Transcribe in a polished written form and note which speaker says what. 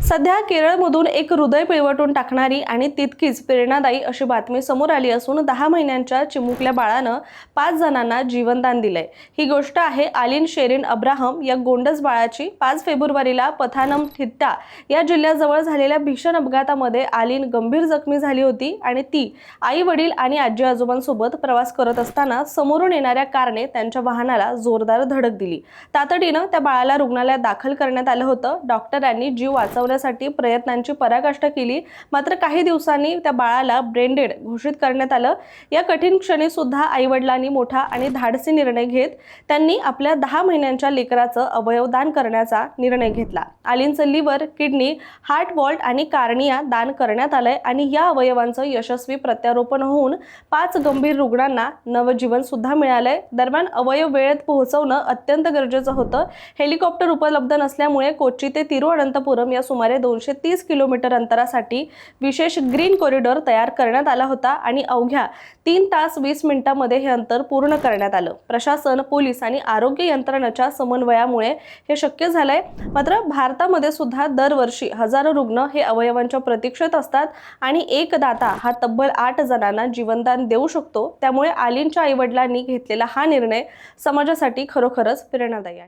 Speaker 1: सध्या केरळमधून एक हृदय पिळवटून टाकणारी आणि तितकीच प्रेरणादायी अशी बातमी समोर आली असून 10 महिन्यांच्या चिमुकल्या बाळानं 5 जणांना जीवनदान दिलंय। ही गोष्ट आहे आलिन शेरिन अब्राहम या गोंडस बाळाची। 5 फेब्रुवारीला पथानमथिट्टा या जिल्ह्याजवळ झालेल्या भीषण अपघातामध्ये आलिन गंभीर जखमी झाली होती आणि ती आई वडील आणि आजी आजोबांसोबत प्रवास करत असताना समोरून येणाऱ्या कारने त्यांच्या वाहनाला जोरदार धडक दिली। तातडीनं त्या बाळाला रुग्णालयात दाखल करण्यात आलं होतं। डॉक्टरांनी जीव वाचवण्यासाठी प्रयत्नांची पराकाष्ठा केली, मात्र काही दिवसांनी त्या बाळाला ब्रेन डेड घोषित करण्यात आलं। या कठीण क्षणी सुद्धा आईवडिलांनी मोठा आणि धाडसी निर्णय घेत त्यांनी आपल्या 10 महिन्यांच्या लेकराचं अवयव दान करण्याचा निर्णय घेतला। आलिनचं लिव्हर, किडनी, हार्ट वॉल्ट आणि कार्निया दान करण्यात आलंय आणि या अवयवांचं यशस्वी प्रत्यारोपण होऊन 5 गंभीर रुग्णांना नवजीवन सुद्धा मिळालंय। दरम्यान अवयव वेळेत पोहोचवणं अत्यंत गरजेचं होतं। हेलिकॉप्टर उपलब्ध नसल्यामुळे कोच्ची ते तिरुअनंतपुरम या सुमारे 230 किलोमीटर अंतरासाठी विशेष ग्रीन कॉरिडॉर तयार करण्यात आला होता आणि अवघ्या 3 तास 20 मिनिटांमध्ये हे अंतर पूर्ण करण्यात आलं। प्रशासन, पोलीस आणि आरोग्य यंत्रणांच्या समन्वयामुळे हे शक्य झालंय। मात्र भारतामध्ये सुद्धा दरवर्षी हजारो रुग्ण हे अवयवांच्या प्रतीक्षेत असतात आणि एक दाता हा तब्बल 8 जणांना जीवनदान देऊ शकतो। त्यामुळे आलिनच्या आईवडिलांनी घेतलेला हा निर्णय समाजासाठी खरोखरच प्रेरणादायी आहे।